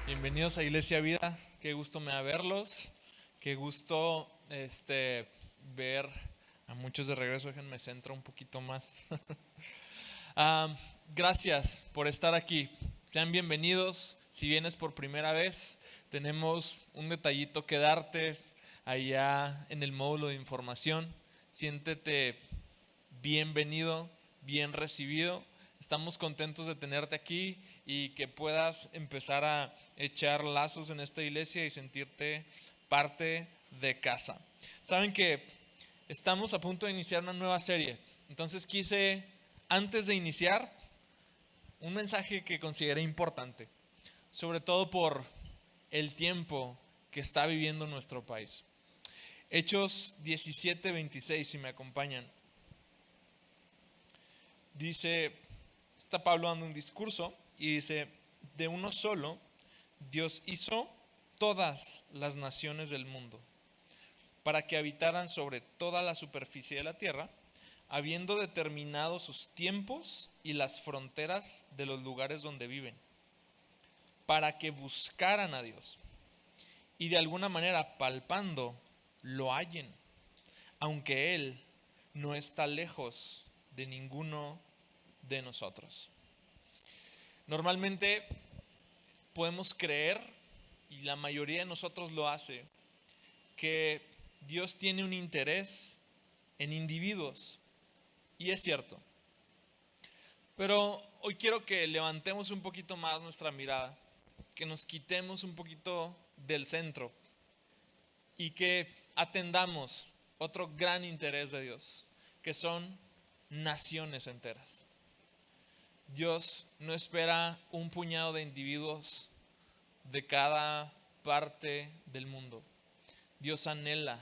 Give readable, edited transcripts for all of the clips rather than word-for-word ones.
Bienvenidos a Iglesia Vida, qué gusto me da verlos, qué gusto ver a muchos de regreso. Déjenme centrar un poquito más. Ah, Gracias por estar aquí, sean bienvenidos. Si vienes por primera vez, tenemos un detallito que darte allá en el módulo de información. Siéntete bienvenido, bien recibido. Estamos contentos de tenerte aquí y que puedas empezar a echar lazos en esta iglesia y sentirte parte de casa. Saben que estamos a punto de iniciar una nueva serie, entonces quise, antes de iniciar, un mensaje que consideré importante, sobre todo por el tiempo que está viviendo nuestro país. Hechos 17:26, si me acompañan. Dice, está Pablo dando un discurso y dice: de uno solo Dios hizo todas las naciones del mundo para que habitaran sobre toda la superficie de la tierra, habiendo determinado sus tiempos y las fronteras de los lugares donde viven, para que buscaran a Dios y de alguna manera palpando lo hallen, aunque Él no está lejos de ninguno de nosotros. Normalmente podemos creer, y la mayoría de nosotros lo hace, que Dios tiene un interés en individuos, y es cierto. Pero hoy quiero que levantemos un poquito más nuestra mirada, que nos quitemos un poquito del centro y que atendamos otro gran interés de Dios, que son naciones enteras. Dios no espera un puñado de individuos de cada parte del mundo. Dios anhela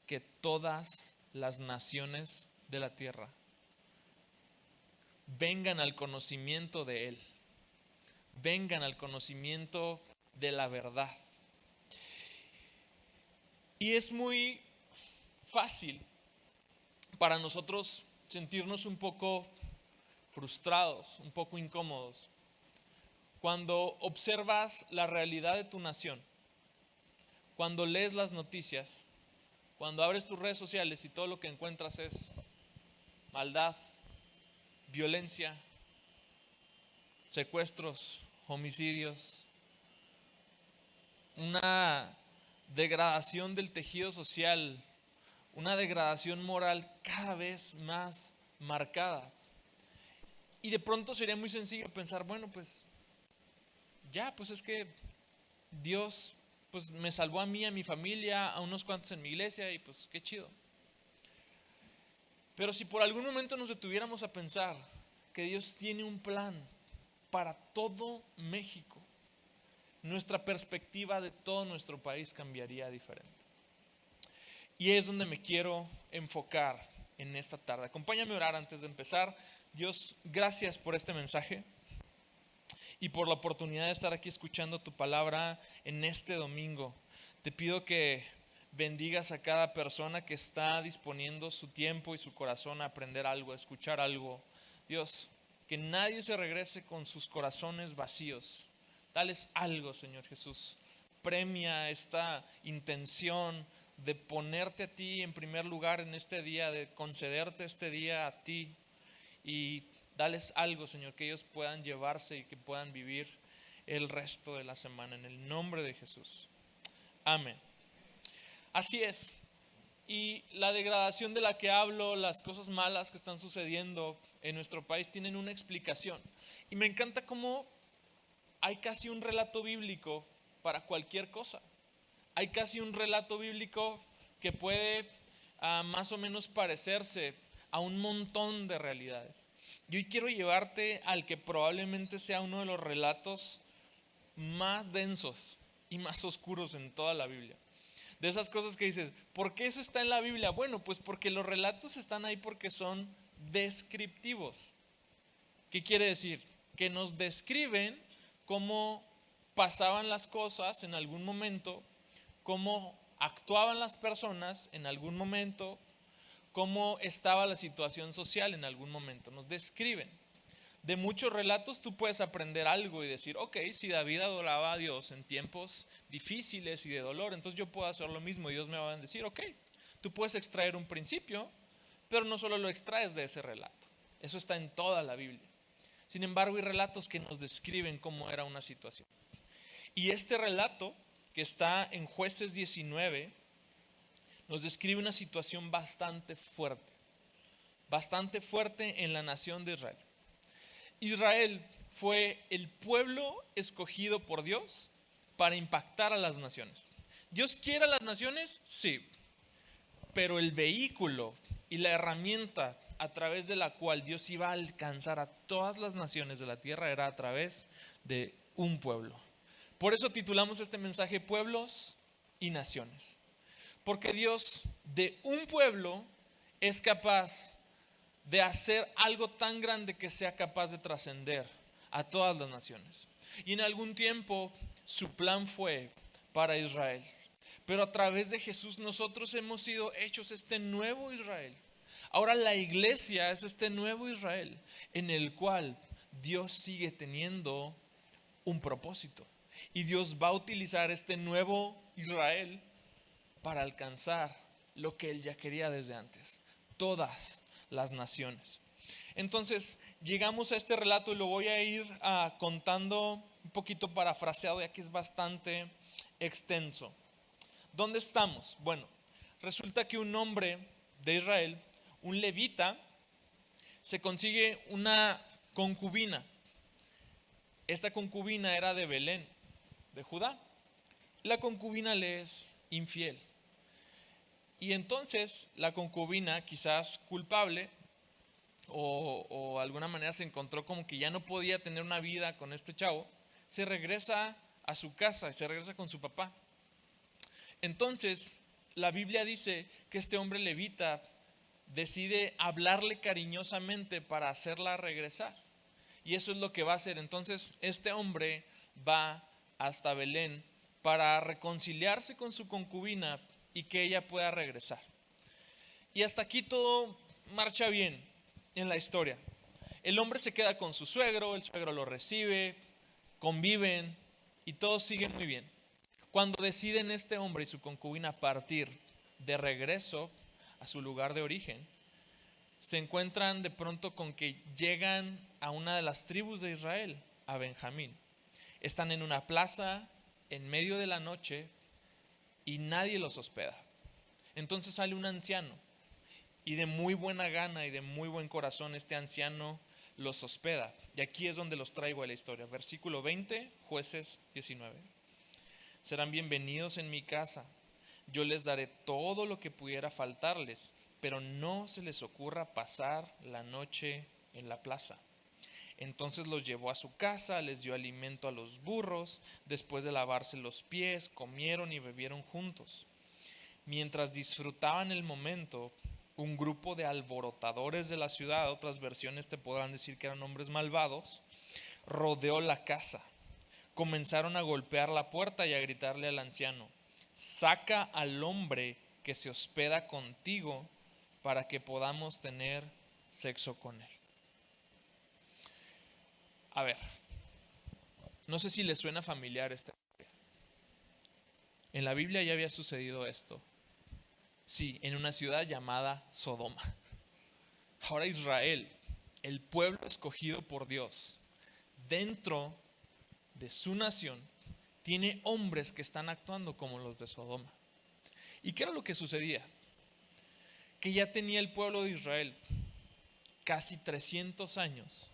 que todas las naciones de la tierra vengan al conocimiento de Él, vengan al conocimiento de la verdad. Y es muy fácil para nosotros sentirnos un poco frustrados, un poco incómodos, cuando observas la realidad de tu nación, cuando lees las noticias, cuando abres tus redes sociales y todo lo que encuentras es maldad, violencia, secuestros, homicidios, una degradación del tejido social, una degradación moral cada vez más marcada. Y de pronto sería muy sencillo pensar, bueno, pues es que Dios pues me salvó a mí, a mi familia, a unos cuantos en mi iglesia, y pues qué chido. Pero si por algún momento nos detuviéramos a pensar que Dios tiene un plan para todo México, nuestra perspectiva de todo nuestro país cambiaría diferente. Y es donde me quiero enfocar en esta tarde. Acompáñame a orar antes de empezar. Dios, gracias por este mensaje y por la oportunidad de estar aquí escuchando tu palabra en este domingo. Te pido que bendigas a cada persona que está disponiendo su tiempo y su corazón a aprender algo, a escuchar algo. Dios, que nadie se regrese con sus corazones vacíos. Dales algo, Señor Jesús. Premia esta intención de ponerte a ti en primer lugar en este día, de concederte este día a ti, y dales algo, Señor, que ellos puedan llevarse y que puedan vivir el resto de la semana, en el nombre de Jesús. Amén. Así es. Y la degradación de la que hablo, las cosas malas que están sucediendo en nuestro país tienen una explicación. Y me encanta cómo hay casi un relato bíblico para cualquier cosa. Hay casi un relato bíblico que puede más o menos parecerse a un montón de realidades. Y hoy quiero llevarte al que probablemente sea uno de los relatos más densos y más oscuros en toda la Biblia. De esas cosas que dices, ¿por qué eso está en la Biblia? Bueno, pues porque los relatos están ahí porque son descriptivos. ¿Qué quiere decir? Que nos describen cómo pasaban las cosas en algún momento, cómo actuaban las personas en algún momento, cómo estaba la situación social en algún momento. Nos describen. de muchos relatos tú puedes aprender algo y decir, ok, si David adoraba a Dios en tiempos difíciles y de dolor, entonces yo puedo hacer lo mismo y Dios me va a decir, ok, tú puedes extraer un principio, pero no solo lo extraes de ese relato. Eso está en toda la Biblia. Sin embargo, hay relatos que nos describen cómo era una situación. Y este relato que está en Jueces 19 nos describe una situación bastante fuerte en la nación de Israel. Israel fue el pueblo escogido por Dios para impactar a las naciones. ¿Dios quiere a las naciones? Sí. Pero el vehículo y la herramienta a través de la cual Dios iba a alcanzar a todas las naciones de la tierra era a través de un pueblo. Por eso titulamos este mensaje Pueblos y Naciones. Porque Dios de un pueblo es capaz de hacer algo tan grande que sea capaz de trascender a todas las naciones. Y en algún tiempo su plan fue para Israel. Pero a través de Jesús nosotros hemos sido hechos este nuevo Israel. Ahora la iglesia es este nuevo Israel en el cual Dios sigue teniendo un propósito. Y Dios va a utilizar este nuevo Israel para alcanzar lo que Él ya quería desde antes. Todas las naciones. Entonces llegamos a este relato y lo voy a ir contando un poquito parafraseado, ya que es bastante extenso. ¿Dónde estamos? Bueno, resulta que un hombre de Israel, un levita, se consigue una concubina. Esta concubina era de Belén, de Judá. La concubina le es infiel. Y entonces la concubina, quizás culpable o de alguna manera se encontró como que ya no podía tener una vida con este chavo, se regresa a su casa y se regresa con su papá. Entonces la Biblia dice que este hombre levita decide hablarle cariñosamente para hacerla regresar. Y eso es lo que va a hacer. Entonces este hombre va hasta Belén para reconciliarse con su concubina y que ella pueda regresar. Y hasta aquí todo marcha bien en la historia. El hombre se queda con su suegro, el suegro lo recibe, conviven y todo sigue muy bien. Cuando deciden este hombre y su concubina partir de regreso a su lugar de origen, se encuentran de pronto con que llegan a una de las tribus de Israel, a Benjamín. Están en una plaza en medio de la noche y nadie los hospeda. Entonces sale un anciano y de muy buena gana y de muy buen corazón este anciano los hospeda. Y aquí es donde los traigo a la historia. Versículo 20, Jueces 19. Serán bienvenidos en mi casa. Yo les daré todo lo que pudiera faltarles, pero no se les ocurra pasar la noche en la plaza. Entonces los llevó a su casa, les dio alimento a los burros, después de lavarse los pies, comieron y bebieron juntos. Mientras disfrutaban el momento, un grupo de alborotadores de la ciudad, otras versiones te podrán decir que eran hombres malvados, rodeó la casa. Comenzaron a golpear la puerta y a gritarle al anciano: saca al hombre que se hospeda contigo para que podamos tener sexo con él. A ver, no sé si les suena familiar esta historia. En la Biblia ya había sucedido esto. Sí, en una ciudad llamada Sodoma. Ahora Israel, el pueblo escogido por Dios, dentro de su nación, tiene hombres que están actuando como los de Sodoma. ¿Y qué era lo que sucedía? Que ya tenía el pueblo de Israel casi 300 años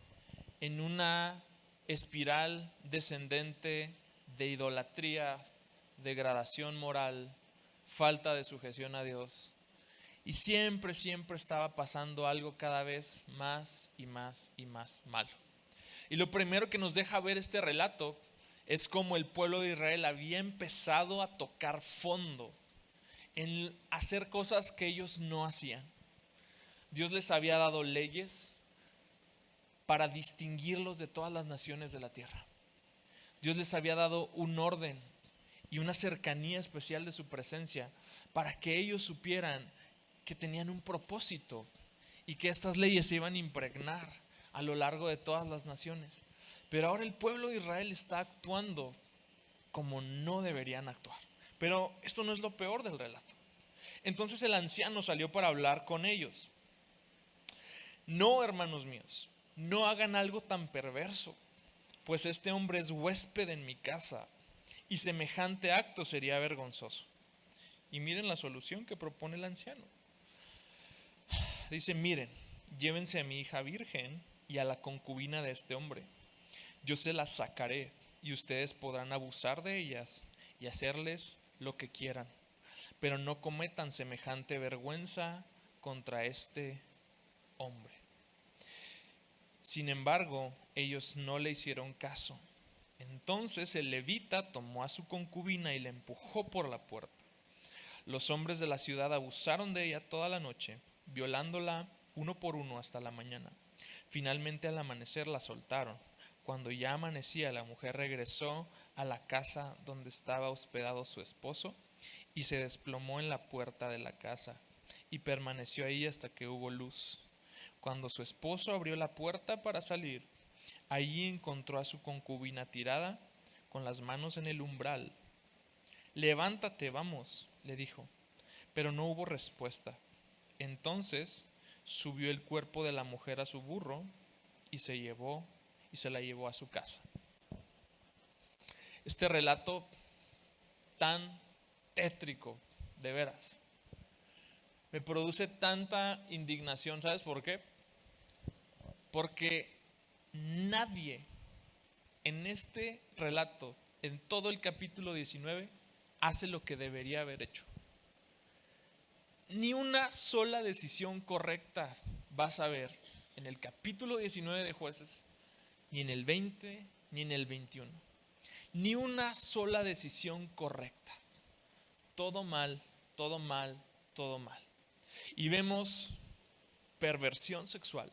en una espiral descendente de idolatría, degradación moral, falta de sujeción a Dios. Y siempre estaba pasando algo cada vez más y más y más malo. Y lo primero que nos deja ver este relato es cómo el pueblo de Israel había empezado a tocar fondo en hacer cosas que ellos no hacían. Dios les había dado leyes para distinguirlos de todas las naciones de la tierra. Dios les había dado un orden y una cercanía especial de su presencia para que ellos supieran que tenían un propósito y que estas leyes se iban a impregnar a lo largo de todas las naciones. Pero ahora el pueblo de Israel está actuando como no deberían actuar. Pero esto no es lo peor del relato. Entonces el anciano salió para hablar con ellos. No, hermanos míos, no hagan algo tan perverso, pues este hombre es huésped en mi casa y semejante acto sería vergonzoso. Y miren la solución que propone el anciano. Dice, miren, llévense a mi hija virgen y a la concubina de este hombre. Yo se las sacaré y ustedes podrán abusar de ellas y hacerles lo que quieran. Pero no cometan semejante vergüenza contra este hombre. Sin embargo, ellos no le hicieron caso. Entonces el levita tomó a su concubina y la empujó por la puerta. Los hombres de la ciudad abusaron de ella toda la noche, violándola uno por uno hasta la mañana. Finalmente al amanecer la soltaron. Cuando ya amanecía, la mujer regresó a la casa donde estaba hospedado su esposo y se desplomó en la puerta de la casa y permaneció ahí hasta que hubo luz. Cuando su esposo abrió la puerta para salir, allí encontró a su concubina tirada con las manos en el umbral. Levántate, vamos, le dijo, pero no hubo respuesta. Entonces subió el cuerpo de la mujer a su burro y se la llevó a su casa. Este relato tan tétrico, de veras, me produce tanta indignación. ¿Sabes por qué? Porque nadie en este relato, en todo el capítulo 19, hace lo que debería haber hecho. Ni una sola decisión correcta vas a ver en el capítulo 19 de Jueces, ni en el 20, ni en el 21. Ni una sola decisión correcta. Todo mal, todo mal, todo mal. Y vemos perversión sexual,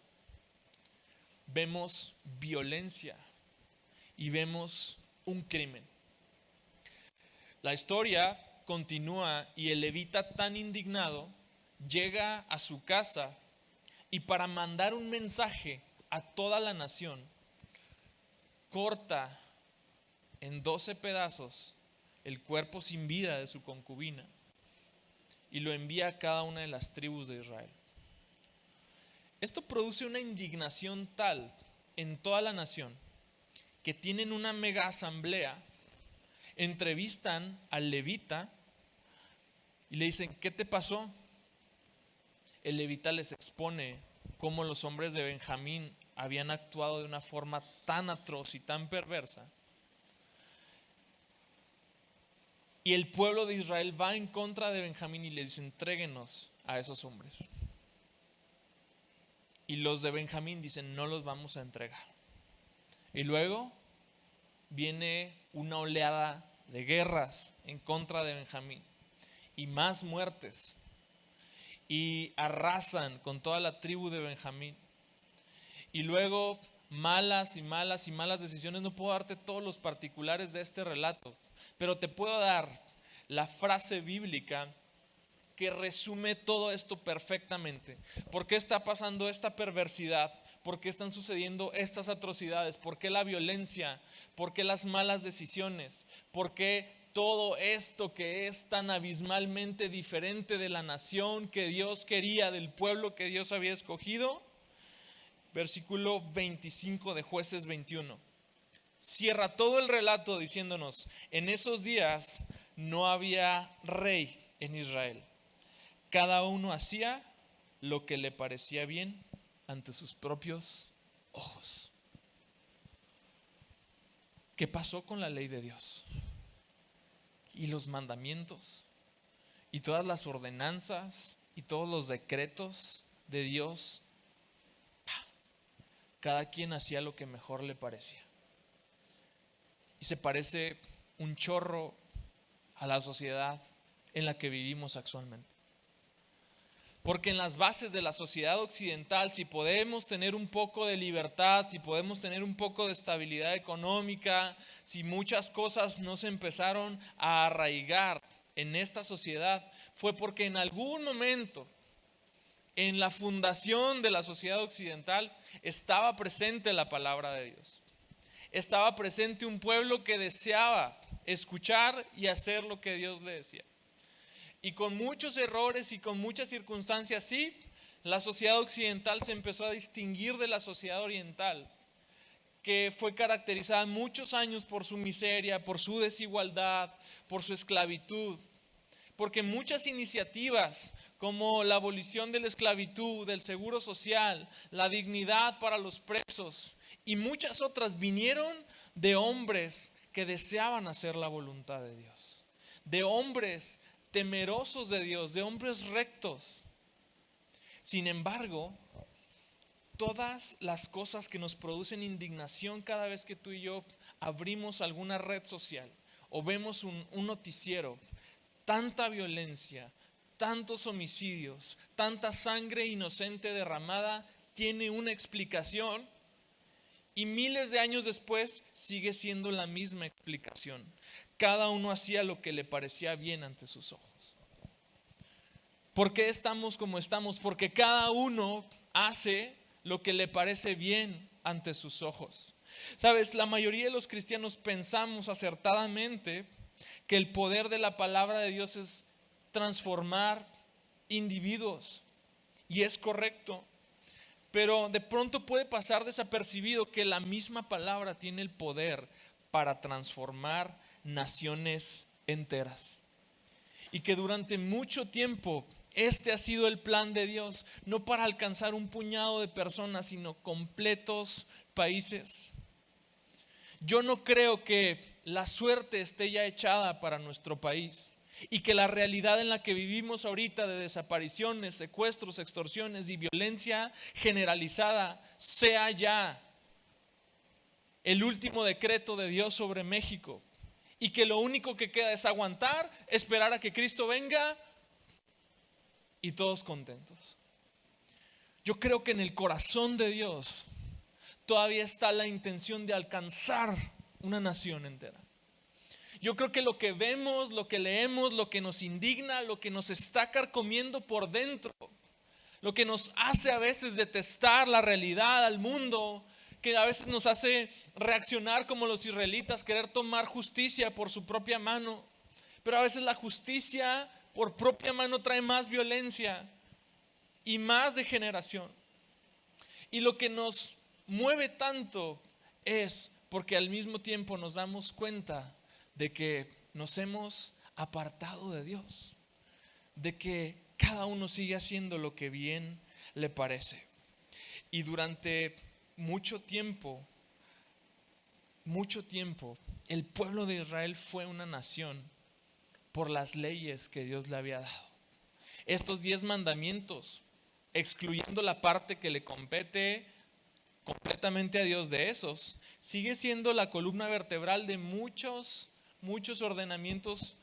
vemos violencia y vemos un crimen. La historia continúa y el levita, tan indignado, llega a su casa y para mandar un mensaje a toda la nación, corta en 12 pedazos el cuerpo sin vida de su concubina y lo envía a cada una de las tribus de Israel. Esto produce una indignación tal en toda la nación que tienen una mega asamblea, entrevistan al levita y le dicen, ¿qué te pasó? El levita les expone cómo los hombres de Benjamín habían actuado de una forma tan atroz y tan perversa. Y el pueblo de Israel va en contra de Benjamín y le dice, entréguenos a esos hombres. Y los de Benjamín dicen, no los vamos a entregar. Y luego viene una oleada de guerras en contra de Benjamín y más muertes. Y arrasan con toda la tribu de Benjamín. Y luego malas y malas y malas decisiones. No puedo darte todos los particulares de este relato, pero te puedo dar la frase bíblica que resume todo esto perfectamente. ¿Por qué está pasando esta perversidad? ¿Por qué están sucediendo estas atrocidades? ¿Por qué la violencia? ¿Por qué las malas decisiones? ¿Por qué todo esto que es tan abismalmente diferente de la nación que Dios quería, del pueblo que Dios había escogido? Versículo 25 de Jueces 21. Cierra todo el relato diciéndonos, en esos días no había rey en Israel. Cada uno hacía lo que le parecía bien ante sus propios ojos. ¿Qué pasó con la ley de Dios? Y los mandamientos, y todas las ordenanzas, y todos los decretos de Dios. Cada quien hacía lo que mejor le parecía. Y se parece un chorro a la sociedad en la que vivimos actualmente. Porque en las bases de la sociedad occidental, si podemos tener un poco de libertad, si podemos tener un poco de estabilidad económica, si muchas cosas no se empezaron a arraigar en esta sociedad, fue porque en algún momento en la fundación de la sociedad occidental estaba presente la palabra de Dios. Estaba presente un pueblo que deseaba escuchar y hacer lo que Dios le decía. Y con muchos errores y con muchas circunstancias, sí, la sociedad occidental se empezó a distinguir de la sociedad oriental, que fue caracterizada muchos años por su miseria, por su desigualdad, por su esclavitud. Porque muchas iniciativas como la abolición de la esclavitud, del seguro social, la dignidad para los presos y muchas otras vinieron de hombres que deseaban hacer la voluntad de Dios, de hombres temerosos de Dios, de hombres rectos. Sin embargo, todas las cosas que nos producen indignación cada vez que tú y yo abrimos alguna red social o vemos un noticiero, tanta violencia, tantos homicidios, tanta sangre inocente derramada, tiene una explicación y miles de años después sigue siendo la misma explicación. Cada uno hacía lo que le parecía bien ante sus ojos. ¿Por qué estamos como estamos? Porque cada uno hace lo que le parece bien ante sus ojos. Sabes, la mayoría de los cristianos pensamos acertadamente que el poder de la palabra de Dios es transformar individuos, y es correcto, pero de pronto puede pasar desapercibido que la misma palabra tiene el poder para transformar naciones enteras, y que durante mucho tiempo este ha sido el plan de Dios, no para alcanzar un puñado de personas, sino completos países. Yo no creo que la suerte esté ya echada para nuestro país y que la realidad en la que vivimos ahorita de desapariciones, secuestros, extorsiones y violencia generalizada sea ya el último decreto de Dios sobre México, y que lo único que queda es aguantar, esperar a que Cristo venga y todos contentos. Yo creo que en el corazón de Dios todavía está la intención de alcanzar una nación entera. Yo creo que lo que vemos, lo que leemos, lo que nos indigna, lo que nos está carcomiendo por dentro, lo que nos hace a veces detestar la realidad, al mundo, que a veces nos hace reaccionar como los israelitas, querer tomar justicia por su propia mano. Pero a veces la justicia por propia mano trae más violencia y más degeneración. Y lo que nos mueve tanto es porque al mismo tiempo nos damos cuenta de que nos hemos apartado de Dios, de que cada uno sigue haciendo lo que bien le parece. Y durante mucho tiempo, el pueblo de Israel fue una nación por las leyes que Dios le había dado. Estos 10 mandamientos, excluyendo la parte que le compete completamente a Dios de esos, sigue siendo la columna vertebral de muchos ordenamientos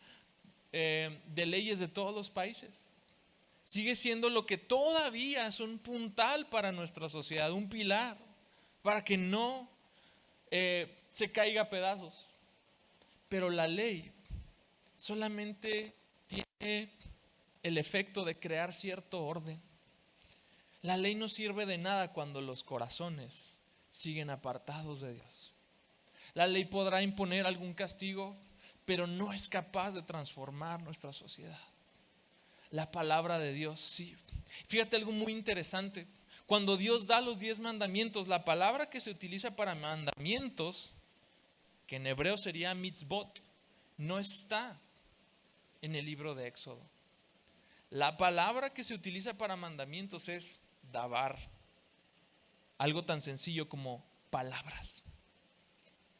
de leyes de todos los países. Sigue siendo lo que todavía es un puntal para nuestra sociedad, un pilar, para que no se caiga a pedazos. Pero la ley solamente tiene el efecto de crear cierto orden. La ley no sirve de nada cuando los corazones siguen apartados de Dios. La ley podrá imponer algún castigo, pero no es capaz de transformar nuestra sociedad. La palabra de Dios sí. Fíjate algo muy interesante. Cuando Dios da los 10 mandamientos, la palabra que se utiliza para mandamientos, que en hebreo sería mitzvot, no está en el libro de Éxodo. La palabra que se utiliza para mandamientos es davar, algo tan sencillo como palabras.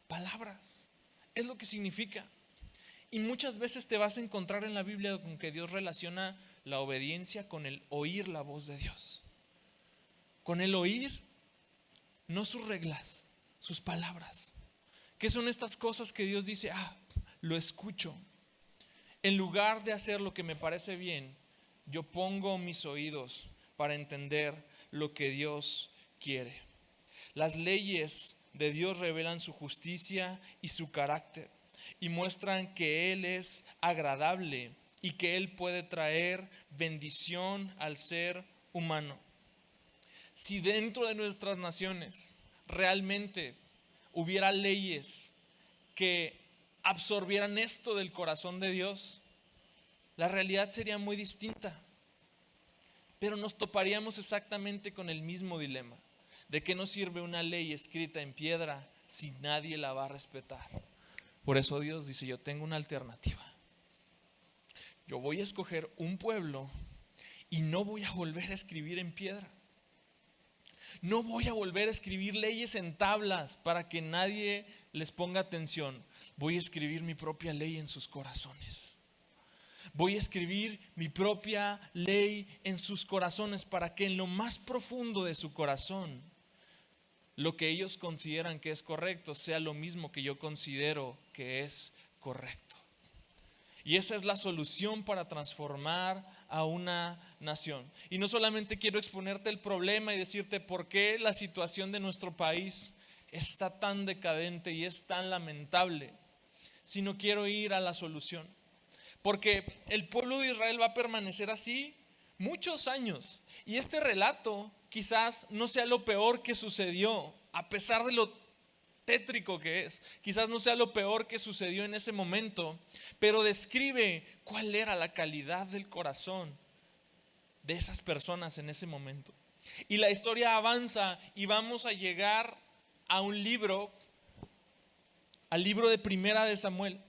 Palabras es lo que significa. Y muchas veces te vas a encontrar en la Biblia con que Dios relaciona la obediencia con el oír la voz de Dios. Con el oír, no sus reglas, sus palabras. ¿Qué son estas cosas que Dios dice? Lo escucho. En lugar de hacer lo que me parece bien, yo pongo mis oídos para entender lo que Dios quiere. Las leyes de Dios revelan su justicia y su carácter y muestran que Él es agradable y que Él puede traer bendición al ser humano. Si dentro de nuestras naciones realmente hubiera leyes que absorbieran esto del corazón de Dios, la realidad sería muy distinta. Pero nos toparíamos exactamente con el mismo dilema. ¿De qué nos sirve una ley escrita en piedra si nadie la va a respetar? Por eso Dios dice, yo tengo una alternativa. Yo voy a escoger un pueblo y no voy a volver a escribir en piedra. No voy a volver a escribir leyes en tablas para que nadie les ponga atención. Voy a escribir mi propia ley en sus corazones. Voy a escribir mi propia ley en sus corazones para que en lo más profundo de su corazón, lo que ellos consideran que es correcto sea lo mismo que yo considero que es correcto. Y esa es la solución para transformar a una nación. Y no solamente quiero exponerte el problema y decirte por qué la situación de nuestro país está tan decadente y es tan lamentable, sino quiero ir a la solución. Porque el pueblo de Israel va a permanecer así muchos años. Y este relato quizás no sea lo peor que sucedió, a pesar de lo tétrico que es. Quizás no sea lo peor que sucedió en ese momento, pero describe cuál era la calidad del corazón de esas personas en ese momento. Y la historia avanza y vamos a llegar a un libro, al libro de Primera de Samuel.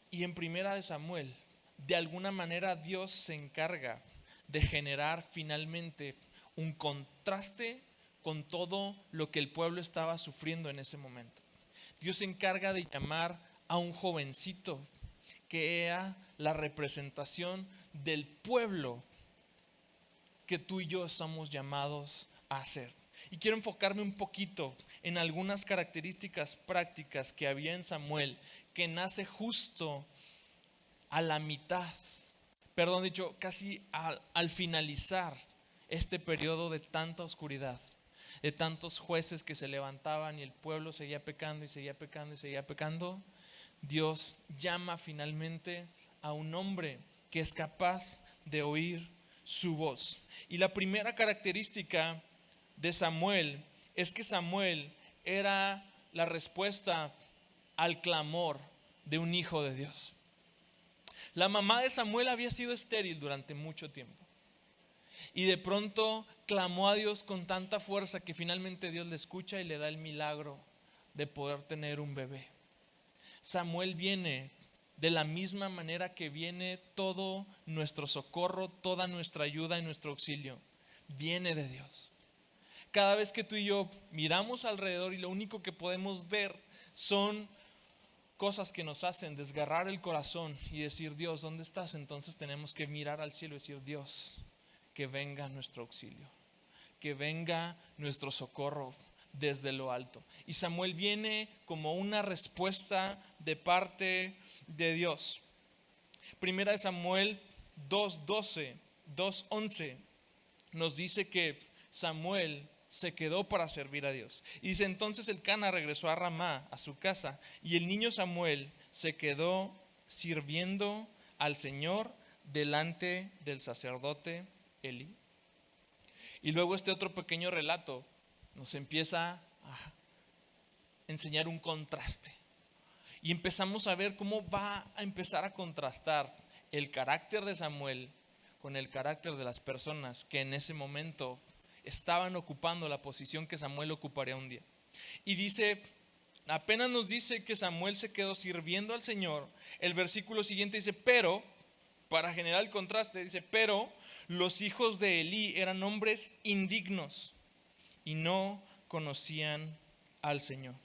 Y en Primera de Samuel, de alguna manera Dios se encarga de generar finalmente un contraste con todo lo que el pueblo estaba sufriendo en ese momento. Dios se encarga de llamar a un jovencito que era la representación del pueblo que tú y yo estamos llamados a ser. Y quiero enfocarme un poquito en algunas características prácticas que había en Samuel, que nace justo a la mitad, casi al finalizar este periodo de tanta oscuridad, de tantos jueces que se levantaban y el pueblo seguía pecando y seguía pecando y seguía pecando. Dios llama finalmente a un hombre que es capaz de oír su voz. Y la primera característica de Samuel es que Samuel era la respuesta al clamor de un hijo de Dios. La mamá de Samuel había sido estéril durante mucho tiempo y de pronto clamó a Dios con tanta fuerza que finalmente Dios le escucha y le da el milagro de poder tener un bebé. Samuel viene de la misma manera que viene todo nuestro socorro, toda nuestra ayuda y nuestro auxilio. Viene de Dios. Cada vez que tú y yo miramos alrededor y lo único que podemos ver son cosas que nos hacen desgarrar el corazón y decir, Dios, ¿dónde estás? Entonces tenemos que mirar al cielo y decir, Dios, que venga nuestro auxilio, que venga nuestro socorro desde lo alto. Y Samuel viene como una respuesta de parte de Dios. Primera de Samuel 2:12, 2:11 nos dice que Samuel se quedó para servir a Dios. Y dice, entonces Elcana regresó a Ramá, a su casa, y el niño Samuel se quedó sirviendo al Señor delante del sacerdote Elí. Y luego este otro pequeño relato nos empieza a enseñar un contraste. Y empezamos a ver cómo va a empezar a contrastar el carácter de Samuel con el carácter de las personas que en ese momento estaban ocupando la posición que Samuel ocuparía un día. Y dice, apenas nos dice que Samuel se quedó sirviendo al Señor, el versículo siguiente dice, pero, para generar el contraste, dice, pero los hijos de Elí eran hombres indignos y no conocían al Señor.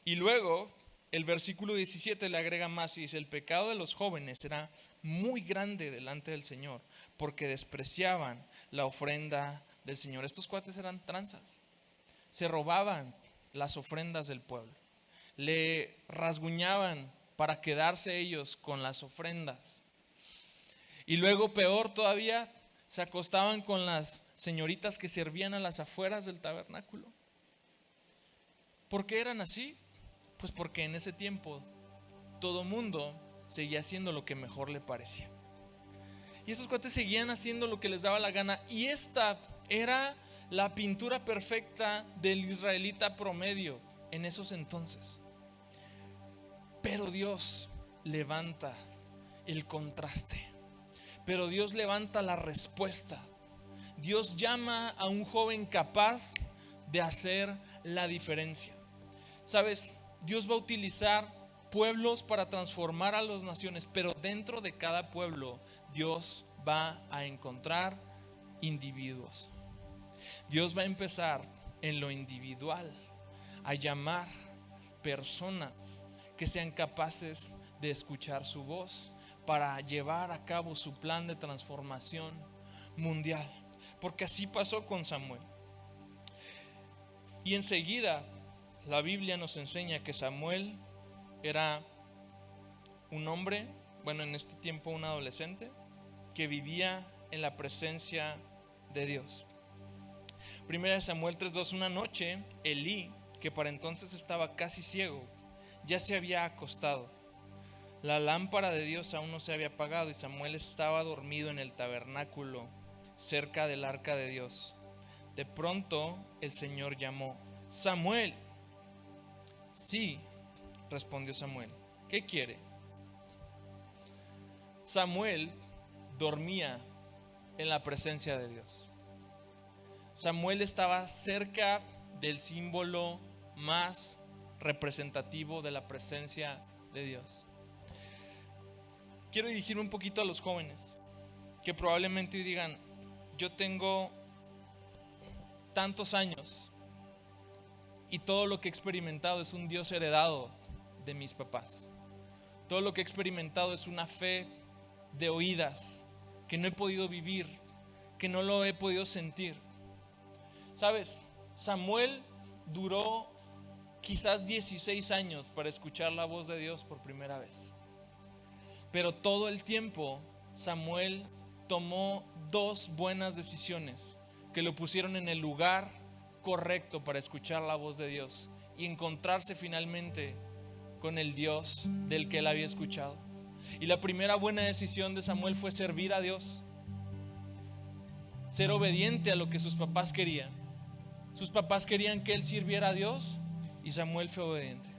Y luego el versículo 17 le agrega más y dice, el pecado de los jóvenes era muy grande delante del Señor, porque despreciaban la ofrenda del Señor. Estos cuates eran tranzas, se robaban las ofrendas del pueblo, le rasguñaban para quedarse ellos con las ofrendas. Y luego, peor todavía, se acostaban con las señoritas que servían a las afueras del tabernáculo. ¿Por qué eran así? Pues porque en ese tiempo todo mundo seguía haciendo lo que mejor le parecía. Y estos cuates seguían haciendo lo que les daba la gana. Y esta era la pintura perfecta del israelita promedio en esos entonces. Pero Dios levanta el contraste. Pero Dios levanta la respuesta. Dios llama a un joven capaz de hacer la diferencia. ¿Sabes? Dios va a utilizar pueblos para transformar a las naciones, pero dentro de cada pueblo Dios va a encontrar individuos. Dios va a empezar en lo individual a llamar personas que sean capaces de escuchar su voz para llevar a cabo su plan de transformación mundial. Porque así pasó con Samuel. Y enseguida la Biblia nos enseña que Samuel era un hombre, bueno, en este tiempo un adolescente, que vivía en la presencia de Dios. Primera de Samuel 3:2, una noche Elí, que para entonces estaba casi ciego, ya se había acostado. La lámpara de Dios aún no se había apagado y Samuel estaba dormido en el tabernáculo cerca del arca de Dios. De pronto el Señor llamó: Samuel. Sí, respondió Samuel. ¿Qué quiere? Samuel dormía en la presencia de Dios. Samuel estaba cerca del símbolo más representativo de la presencia de Dios. Quiero dirigirme un poquito a los jóvenes que probablemente hoy digan: yo tengo tantos años y todo lo que he experimentado es un Dios heredado de mis papás. Todo lo que he experimentado es una fe de oídas que no he podido vivir, que no lo he podido sentir. ¿Sabes? Samuel duró quizás 16 años para escuchar la voz de Dios por primera vez. Pero todo el tiempo Samuel tomó dos buenas decisiones que lo pusieron en el lugar correcto para escuchar la voz de Dios y encontrarse finalmente con el Dios del que él había escuchado. Y la primera buena decisión de Samuel fue servir a Dios, ser obediente a lo que sus papás querían. Sus papás querían que él sirviera a Dios y Samuel fue obediente.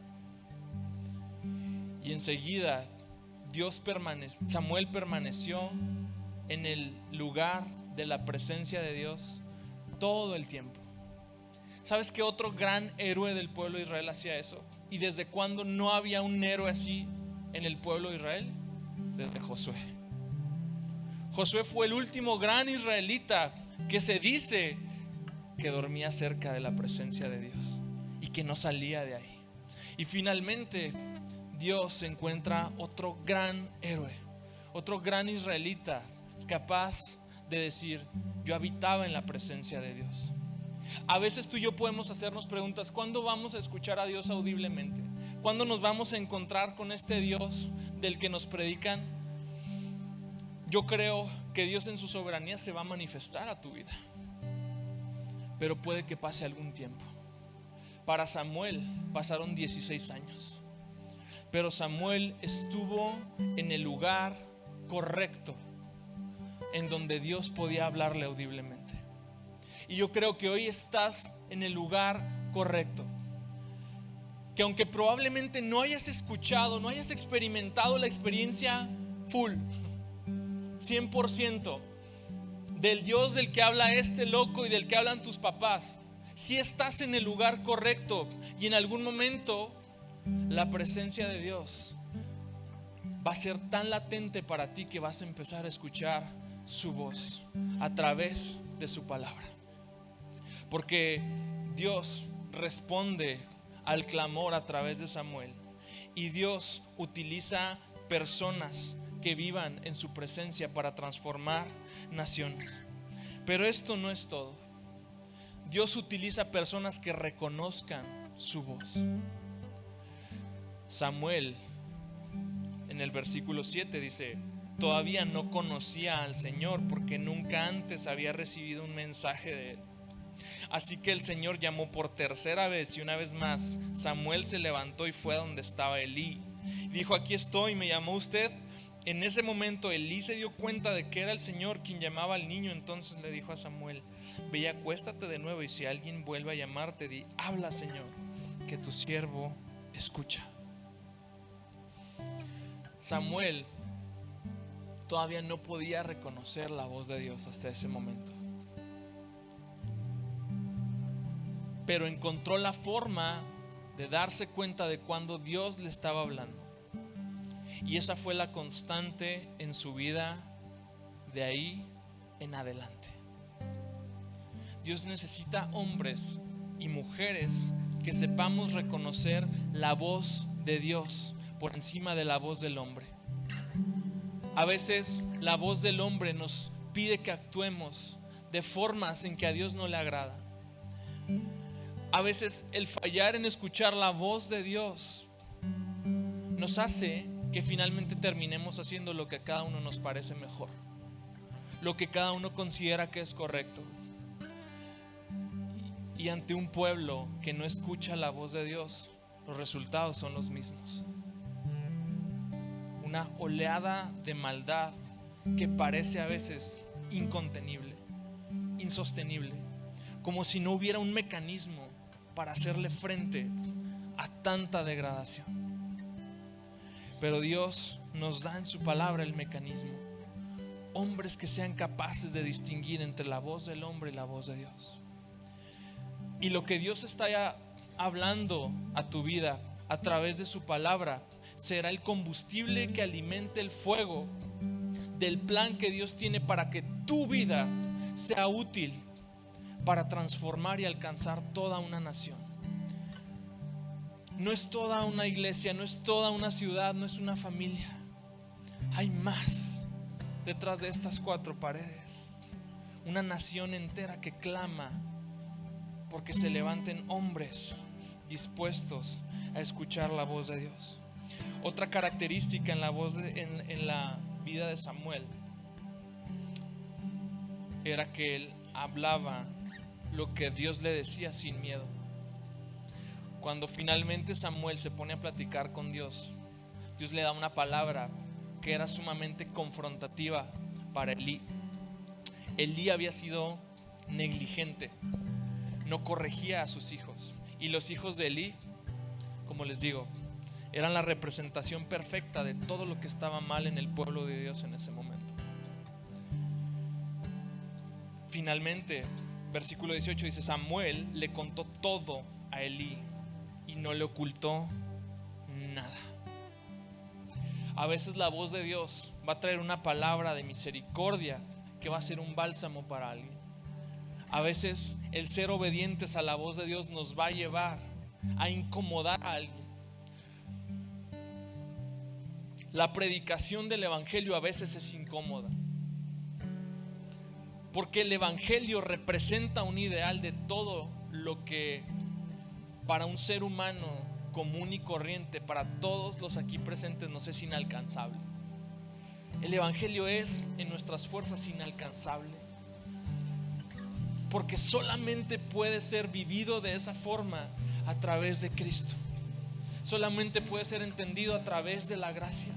Y enseguida Samuel permaneció en el lugar de la presencia de Dios todo el tiempo. ¿Sabes qué otro gran héroe del pueblo de Israel hacía eso? ¿Y desde cuándo no había un héroe así en el pueblo de Israel? Desde Josué. Josué fue el último gran israelita que se dice que dormía cerca de la presencia de Dios y que no salía de ahí. Y finalmente Dios encuentra otro gran héroe, otro gran israelita capaz de decir: yo habitaba en la presencia de Dios. A veces tú y yo podemos hacernos preguntas: ¿cuándo vamos a escuchar a Dios audiblemente? ¿Cuándo nos vamos a encontrar con este Dios del que nos predican? Yo creo que Dios en su soberanía se va a manifestar a tu vida, pero puede que pase algún tiempo. Para Samuel pasaron 16 años, pero Samuel estuvo en el lugar correcto, en donde Dios podía hablarle audiblemente. Y yo creo que hoy estás en el lugar correcto, que aunque probablemente no hayas escuchado, no hayas experimentado la experiencia full, 100% del Dios del que habla este loco y del que hablan tus papás, si estás en el lugar correcto. Y en algún momento la presencia de Dios va a ser tan latente para ti que vas a empezar a escuchar su voz a través de su palabra. Porque Dios responde al clamor a través de Samuel, y Dios utiliza personas que vivan en su presencia para transformar naciones. Pero esto no es todo. Dios utiliza personas que reconozcan su voz. Samuel en el versículo 7 dice: todavía no conocía al Señor porque nunca antes había recibido un mensaje de él. Así que el Señor llamó por tercera vez, y una vez más Samuel se levantó y fue a donde estaba Elí. Dijo: aquí estoy, ¿me llamó usted? En ese momento Elí se dio cuenta de que era el Señor quien llamaba al niño. Entonces le dijo a Samuel: ve y acuéstate de nuevo, y si alguien vuelve a llamarte, di: habla, Señor, que tu siervo escucha. Samuel todavía no podía reconocer la voz de Dios hasta ese momento, pero encontró la forma de darse cuenta de cuando Dios le estaba hablando. Y esa fue la constante en su vida de ahí en adelante. Dios necesita hombres y mujeres que sepamos reconocer la voz de Dios por encima de la voz del hombre. A veces la voz del hombre nos pide que actuemos de formas en que a Dios no le agrada. A veces el fallar en escuchar la voz de Dios nos hace que finalmente terminemos haciendo lo que a cada uno nos parece mejor, lo que cada uno considera que es correcto. Y ante un pueblo que no escucha la voz de Dios, los resultados son los mismos. Una oleada de maldad que parece a veces incontenible, insostenible, como si no hubiera un mecanismo para hacerle frente a tanta degradación. Pero Dios nos da en su palabra el mecanismo. Hombres que sean capaces de distinguir entre la voz del hombre y la voz de Dios. Y lo que Dios está ya hablando a tu vida a través de su palabra será el combustible que alimente el fuego del plan que Dios tiene para que tu vida sea útil para transformar y alcanzar toda una nación. No es toda una iglesia, no es toda una ciudad, no es una familia. Hay más detrás de estas 4 paredes. Una nación entera que clama porque se levanten hombres dispuestos a escuchar la voz de Dios. Otra característica en la vida de Samuel era que él hablaba lo que Dios le decía sin miedo. Cuando finalmente Samuel se pone a platicar con Dios, Dios le da una palabra que era sumamente confrontativa para Elí. Elí había sido negligente, no corregía a sus hijos. Y los hijos de Elí, como les digo, eran la representación perfecta de todo lo que estaba mal en el pueblo de Dios en ese momento. Finalmente, versículo 18 dice: Samuel le contó todo a Elí y no le ocultó nada. A veces la voz de Dios va a traer una palabra de misericordia que va a ser un bálsamo para alguien. A veces el ser obedientes a la voz de Dios nos va a llevar a incomodar a alguien. La predicación del evangelio a veces es incómoda, porque el evangelio representa un ideal de todo lo que para un ser humano común y corriente, para todos los aquí presentes, nos es inalcanzable. El evangelio es en nuestras fuerzas inalcanzable, porque solamente puede ser vivido de esa forma a través de Cristo. Solamente puede ser entendido a través de la gracia.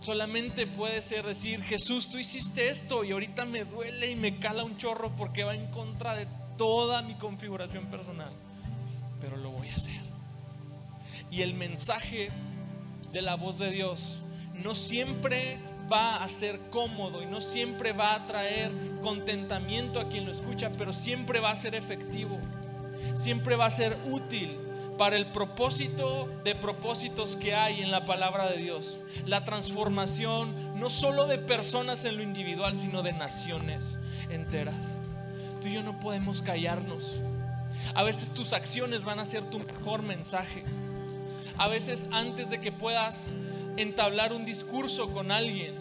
Solamente puede ser decir: Jesús, tú hiciste esto y ahorita me duele y me cala un chorro porque va en contra de toda mi configuración personal, pero lo voy a hacer. Y el mensaje de la voz de Dios no siempre va a ser cómodo y no siempre va a traer contentamiento a quien lo escucha, pero siempre va a ser efectivo, siempre va a ser útil para el propósito de propósitos que hay en la palabra de Dios. La transformación no solo de personas en lo individual, sino de naciones enteras. Tú y yo no podemos callarnos. A veces tus acciones van a ser tu mejor mensaje. A veces antes de que puedas entablar un discurso con alguien,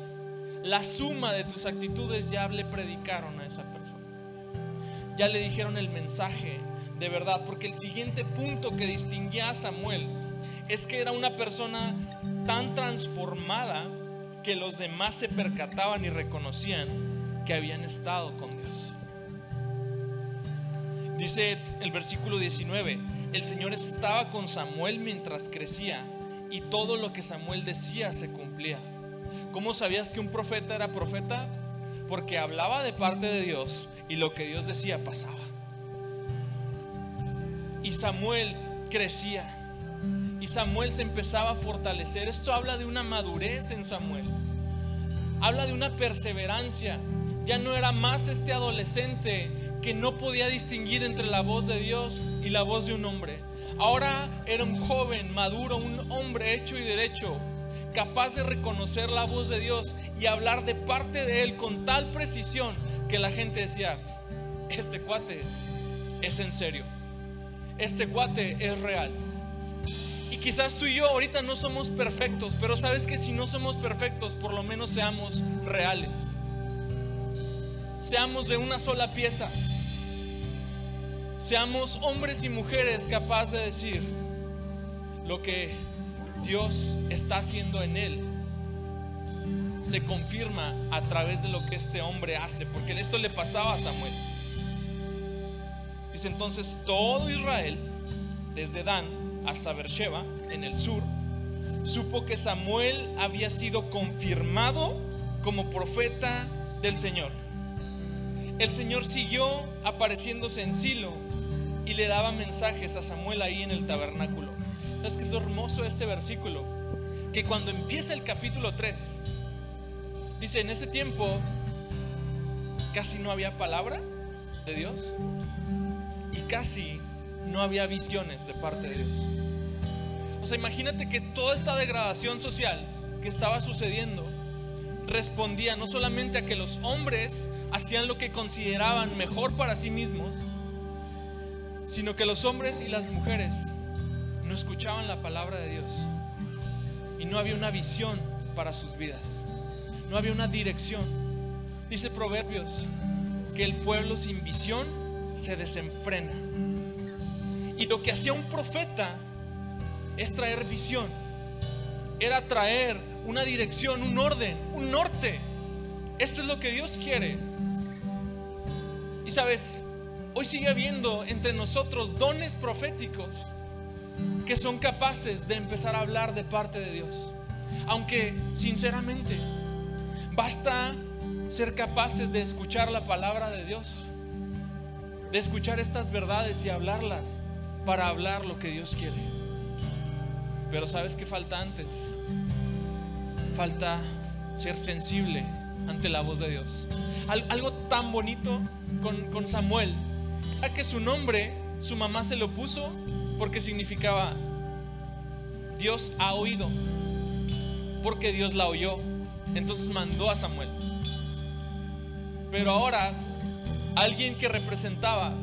la suma de tus actitudes ya le predicaron a esa persona, ya le dijeron el mensaje de verdad. Porque el siguiente punto que distinguía a Samuel es que era una persona tan transformada que los demás se percataban y reconocían que habían estado con Dios. Dice el versículo 19: el Señor estaba con Samuel mientras crecía y todo lo que Samuel decía se cumplía. ¿Cómo sabías que un profeta era profeta? Porque hablaba de parte de Dios y lo que Dios decía pasaba. Y Samuel crecía, y Samuel se empezaba a fortalecer. Esto habla de una madurez en Samuel, habla de una perseverancia. Ya no era más este adolescente que no podía distinguir entre la voz de Dios y la voz de un hombre. Ahora era un joven maduro, un hombre hecho y derecho, capaz de reconocer la voz de Dios y hablar de parte de Él con tal precisión que la gente decía: este cuate es en serio, este cuate es real. Y quizás tú y yo ahorita no somos perfectos, pero sabes que si no somos perfectos, por lo menos seamos reales, seamos de una sola pieza, seamos hombres y mujeres capaces de decir lo que Dios está haciendo en él se confirma a través de lo que este hombre hace, porque esto le pasaba a Samuel. Dice: entonces todo Israel, desde Dan hasta Beersheba en el sur, supo que Samuel había sido confirmado como profeta del Señor. El Señor siguió apareciéndose en Silo y le daba mensajes a Samuel ahí en el tabernáculo. ¿Sabes qué es lo hermoso de este versículo? Que cuando empieza el capítulo 3, dice: en ese tiempo casi no había palabra de Dios y casi no había visiones de parte de Dios. O sea, imagínate que toda esta degradación social que estaba sucediendo respondía no solamente a que los hombres hacían lo que consideraban mejor para sí mismos, sino que los hombres y las mujeres no escuchaban la palabra de Dios y no había una visión para sus vidas, no había una dirección. Dice Proverbios que el pueblo sin visión se desenfrena, y lo que hacía un profeta es traer visión, era traer una dirección, un orden, un norte. Esto es lo que Dios quiere. Y sabes, hoy sigue habiendo entre nosotros dones proféticos que son capaces de empezar a hablar de parte de Dios. Aunque sinceramente basta ser capaces de escuchar la palabra de Dios, de escuchar estas verdades y hablarlas para hablar lo que Dios quiere. Pero ¿sabes qué falta antes? Falta ser sensible ante la voz de Dios. Algo tan bonito con Samuel era que su nombre, su mamá se lo puso porque significaba Dios ha oído, porque Dios la oyó. Entonces mandó a Samuel. Pero ahora alguien que representaba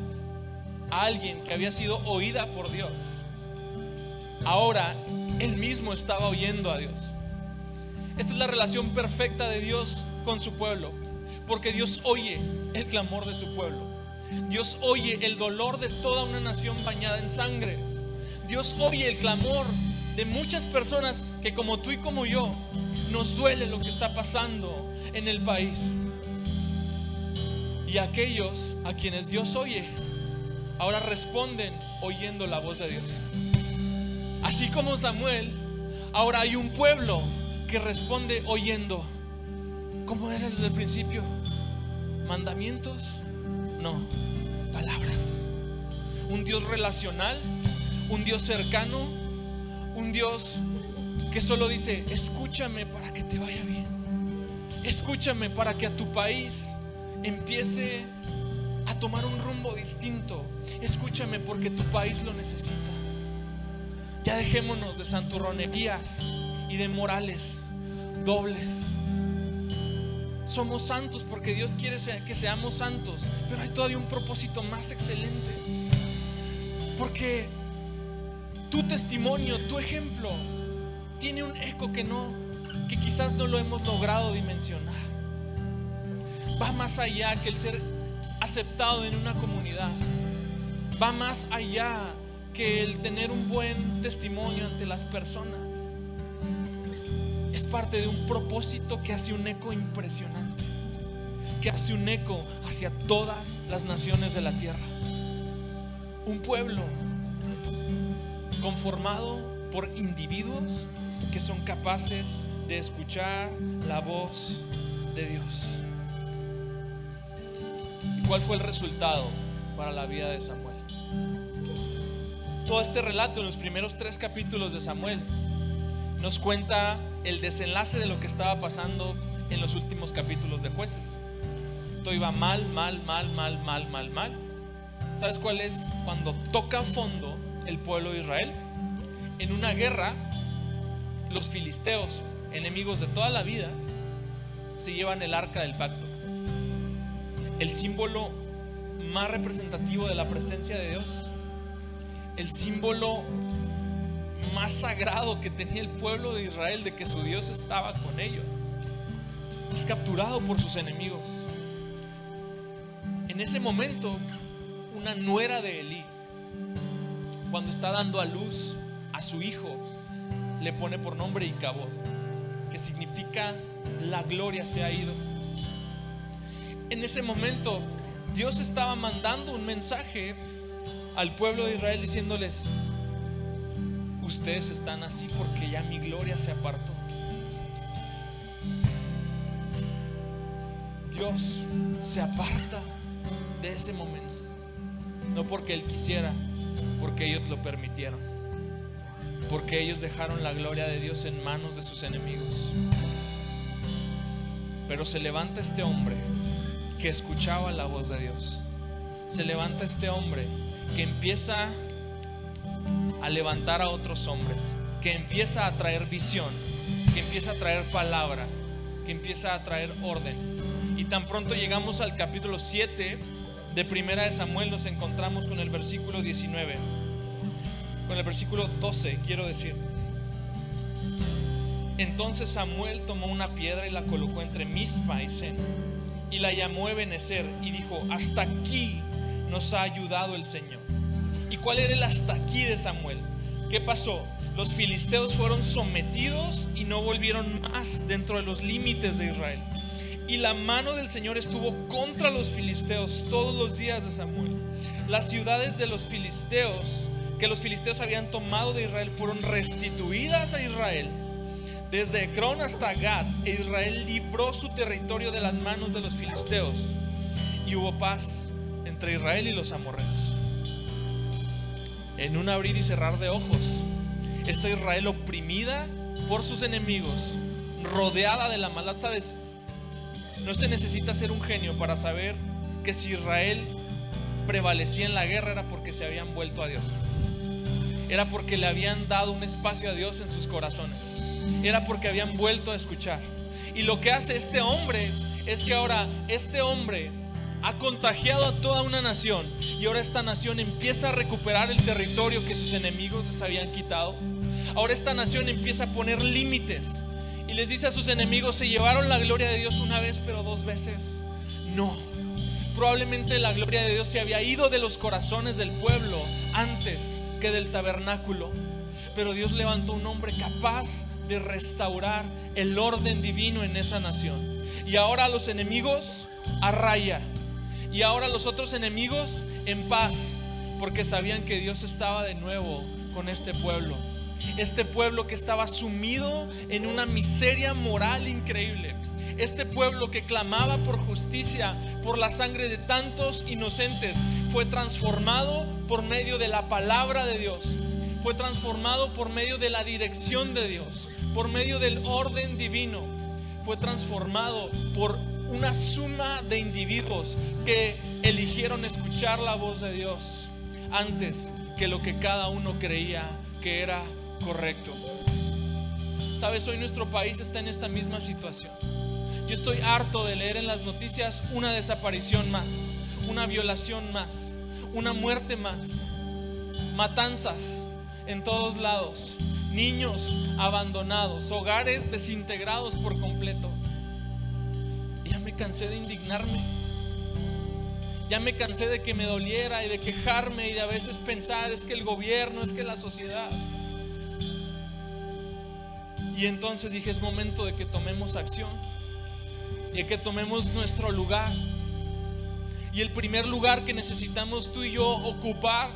a alguien que había sido oída por Dios, ahora él mismo estaba oyendo a Dios. Esta es la relación perfecta de Dios con su pueblo, porque Dios oye el clamor de su pueblo. Dios oye el dolor de toda una nación bañada en sangre. Dios oye el clamor de muchas personas que, como tú y como yo, nos duele lo que está pasando en el país. Y aquellos a quienes Dios oye, ahora responden oyendo la voz de Dios. Así como Samuel, ahora hay un pueblo que responde oyendo. ¿Cómo era desde el principio? ¿Mandamientos? No, palabras. Un Dios relacional, un Dios cercano, un Dios que solo dice: escúchame para que te vaya bien, escúchame para que a tu país empiece a tomar un rumbo distinto, escúchame porque tu país lo necesita. Ya dejémonos de santurronerías y de morales dobles. Somos santos porque Dios quiere que seamos santos, pero hay todavía un propósito más excelente, porque tu testimonio, tu ejemplo tiene un eco que quizás no lo hemos logrado dimensionar. Va más allá que el ser aceptado en una comunidad, va más allá que el tener un buen testimonio ante las personas. Es parte de un propósito que hace un eco impresionante, que hace un eco hacia todas las naciones de la tierra. Un pueblo conformado por individuos que son capaces de escuchar la voz de Dios. ¿Y cuál fue el resultado para la vida de Samuel? Todo este relato en los primeros 3 capítulos de Samuel nos cuenta el desenlace de lo que estaba pasando en los últimos capítulos de Jueces. Todo iba mal. ¿Sabes cuál es? Cuando toca fondo el pueblo de Israel. En una guerra, los filisteos, enemigos de toda la vida, se llevan el arca del pacto, el símbolo más representativo de la presencia de Dios, el símbolo más sagrado que tenía el pueblo de Israel, de que su Dios estaba con ellos. Es capturado por sus enemigos. En ese momento, una nuera de Elí, cuando está dando a luz a su hijo, le pone por nombre Icabod, que significa la gloria se ha ido. En ese momento, Dios estaba mandando un mensaje al pueblo de Israel diciéndoles: ustedes están así porque ya mi gloria se apartó. Dios se aparta de ese momento, no porque Él quisiera, porque ellos lo permitieron, porque ellos dejaron la gloria de Dios en manos de sus enemigos. Pero se levanta este hombre que escuchaba la voz de Dios. Se levanta este hombre que empieza a levantar a otros hombres, que empieza a traer visión, que empieza a traer palabra, que empieza a traer orden. Y tan pronto llegamos al capítulo 7 de Primera de Samuel, nos encontramos con el versículo 19, con el versículo 12, quiero decir. Entonces Samuel tomó una piedra y la colocó entre Mizpa y Sen, y la llamó Ebenezer, y dijo: hasta aquí nos ha ayudado el Señor. ¿Y cuál era el hasta aquí de Samuel? ¿Qué pasó? Los filisteos fueron sometidos y no volvieron más dentro de los límites de Israel. Y la mano del Señor estuvo contra los filisteos todos los días de Samuel. Las ciudades de los filisteos, que los filisteos habían tomado de Israel, fueron restituidas a Israel, desde Ecrón hasta Gad, e Israel libró su territorio de las manos de los filisteos, y hubo paz entre Israel y los amorreos. En un abrir y cerrar de ojos, esta Israel oprimida por sus enemigos, rodeada de la maldad. ¿Sabes? No se necesita ser un genio para saber que si Israel prevalecía en la guerra era porque se habían vuelto a Dios, era porque le habían dado un espacio a Dios en sus corazones, era porque habían vuelto a escuchar. Y lo que hace este hombre es que ahora este hombre ha contagiado a toda una nación, y ahora esta nación empieza a recuperar el territorio que sus enemigos les habían quitado. Ahora esta nación empieza a poner límites y les dice a sus enemigos: se llevaron la gloria de Dios una vez, pero 2 veces no. Probablemente la gloria de Dios se había ido de los corazones del pueblo antes que del tabernáculo, pero Dios levantó un hombre capaz de restaurar el orden divino en esa nación. Y ahora los enemigos a raya, y ahora los otros enemigos en paz, porque sabían que Dios estaba de nuevo con este pueblo. Este pueblo que estaba sumido en una miseria moral increíble. Este pueblo que clamaba por justicia, por la sangre de tantos inocentes, fue transformado por medio de la palabra de Dios. Fue transformado por medio de la dirección de Dios, por medio del orden divino. Fue transformado por una suma de individuos que eligieron escuchar la voz de Dios antes que lo que cada uno creía que era correcto. Sabes, hoy nuestro país está en esta misma situación. Yo estoy harto de leer en las noticias una desaparición más, una violación más, una muerte más, matanzas en todos lados, niños abandonados, hogares desintegrados por completo. Ya me cansé de indignarme, ya me cansé de que me doliera y de quejarme y de a veces pensar: es que el gobierno, es que la sociedad. Y entonces dije: es momento de que tomemos acción y de que tomemos nuestro lugar. Y el primer lugar que necesitamos tú y yo ocupar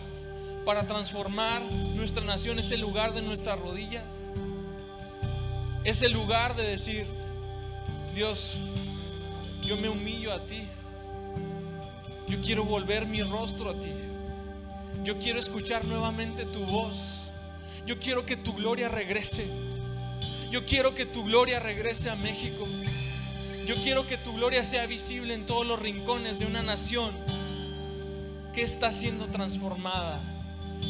para transformar nuestra nación es el lugar de nuestras rodillas. ese lugar de decir: Dios, yo me humillo a ti. Yo quiero volver mi rostro a ti. Yo quiero escuchar nuevamente tu voz. Yo quiero que tu gloria regrese. Yo quiero que tu gloria regrese a México. Yo quiero que tu gloria sea visible en todos los rincones de una nación que está siendo transformada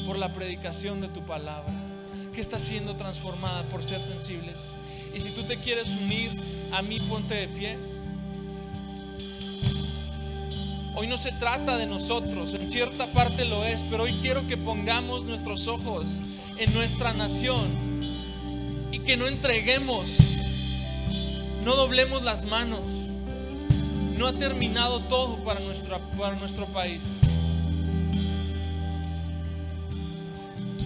por la predicación de tu palabra, que está siendo transformada por ser sensibles. Y si tú te quieres unir a mí, ponte de pie. Hoy no se trata de nosotros, en cierta parte lo es, pero hoy quiero que pongamos nuestros ojos en nuestra nación y que no entreguemos, no doblemos las manos. No ha terminado todo para nuestro país.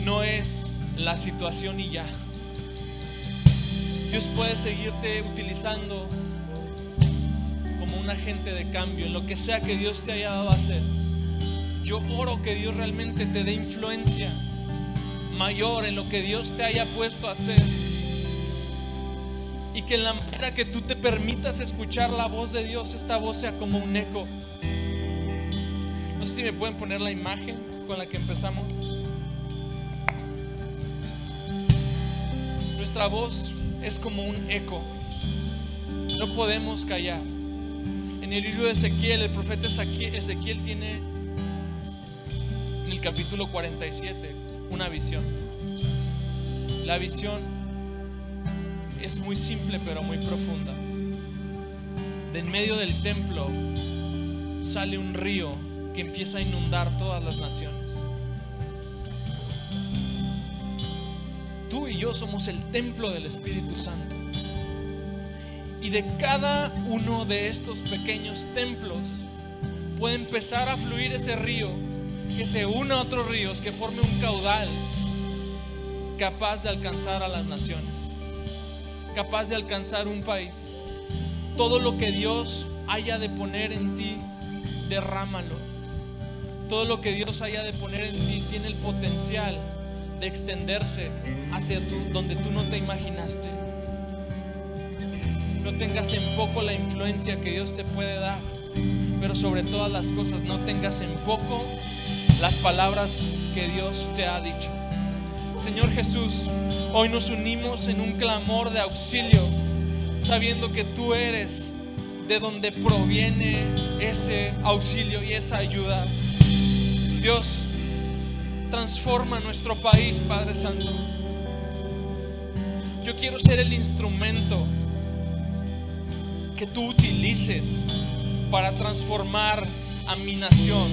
No es la situación y ya. Dios puede seguirte utilizando como un agente de cambio en lo que sea que Dios te haya dado a hacer. Yo oro que Dios realmente te dé influencia mayor en lo que Dios te haya puesto a hacer, y que en la manera que tú te permitas escuchar la voz de Dios, esta voz sea como un eco. No sé si me pueden poner la imagen con la que empezamos. Nuestra voz es como un eco. No podemos callar. En el libro de Ezequiel, el profeta Ezequiel tiene en el capítulo 47 una visión. La visión es muy simple pero muy profunda. De en medio del templo sale un río que empieza a inundar todas las naciones. Tú y yo somos el templo del Espíritu Santo. Y de cada uno de estos pequeños templos puede empezar a fluir ese río, que se una a otros ríos, que forme un caudal capaz de alcanzar a las naciones, capaz de alcanzar un país. Todo lo que Dios haya de poner en ti, derrámalo. Todo lo que Dios haya de poner en ti tiene el potencial de extenderse hacia donde tú no te imaginaste. No tengas en poco la influencia que Dios te puede dar, pero sobre todas las cosas no tengas en poco las palabras que Dios te ha dicho. Señor Jesús, hoy nos unimos en un clamor de auxilio, sabiendo que tú eres de donde proviene ese auxilio y esa ayuda. Dios, transforma nuestro país, Padre Santo. Yo quiero ser el instrumento que tú utilices para transformar a mi nación.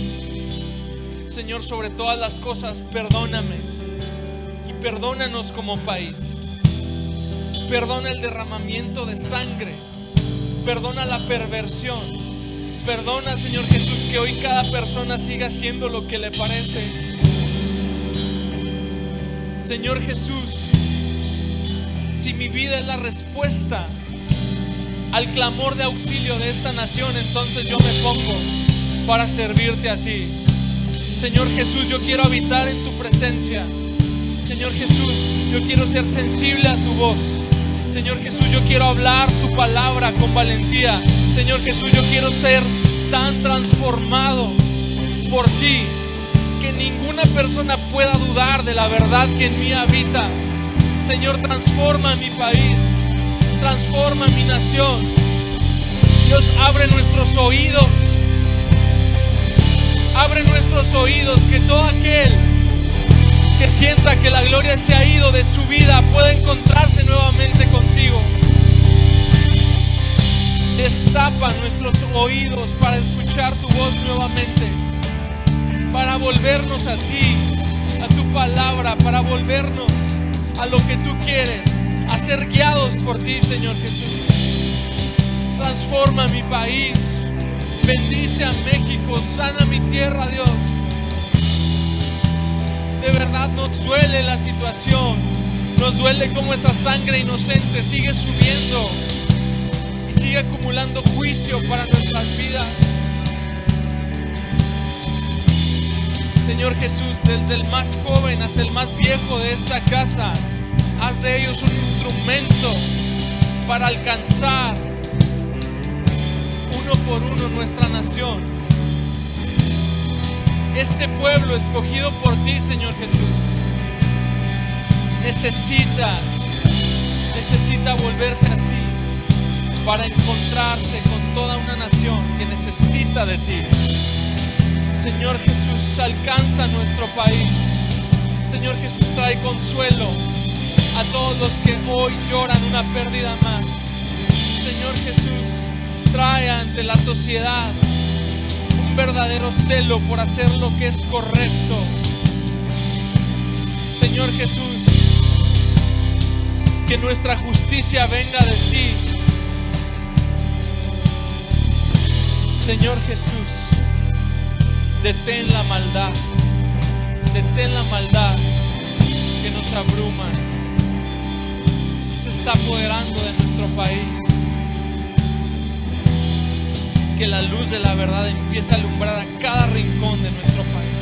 Señor, sobre todas las cosas, perdóname y perdónanos como país. Perdona el derramamiento de sangre, perdona la perversión, perdona, Señor Jesús, que hoy cada persona siga haciendo lo que le parece. Señor Jesús, si mi vida es la respuesta al clamor de auxilio de esta nación, entonces yo me pongo para servirte a ti. Señor Jesús, yo quiero habitar en tu presencia. Señor Jesús, yo quiero ser sensible a tu voz. Señor Jesús, yo quiero hablar tu palabra con valentía. Señor Jesús, yo quiero ser tan transformado por ti que ninguna persona pueda dudar de la verdad que en mí habita. Señor, transforma mi país, transforma mi nación. Dios, abre nuestros oídos. Abre nuestros oídos, que todo aquel que sienta que la gloria se ha ido de su vida pueda encontrarse nuevamente contigo. Destapa nuestros oídos para escuchar tu voz nuevamente, para volvernos a ti, a tu palabra, para volvernos a lo que tú quieres, a ser guiados por ti, Señor Jesús. Transforma mi país, bendice a México, sana mi tierra, Dios. De verdad nos duele la situación, nos duele cómo esa sangre inocente sigue subiendo y sigue acumulando juicio para nuestras vidas. Señor Jesús, desde el más joven hasta el más viejo de esta casa, haz de ellos un instrumento para alcanzar uno por uno nuestra nación. Este pueblo escogido por ti, Señor Jesús, necesita volverse así para encontrarse con toda una nación que necesita de ti. Señor Jesús, alcanza nuestro país. Señor Jesús, trae consuelo a todos los que hoy lloran una pérdida más. Señor Jesús, trae ante la sociedad un verdadero celo por hacer lo que es correcto. Señor Jesús, que nuestra justicia venga de ti. Señor Jesús, detén la maldad que nos abruma, que se está apoderando de nuestro país. Que la luz de la verdad empiece a alumbrar a cada rincón de nuestro país.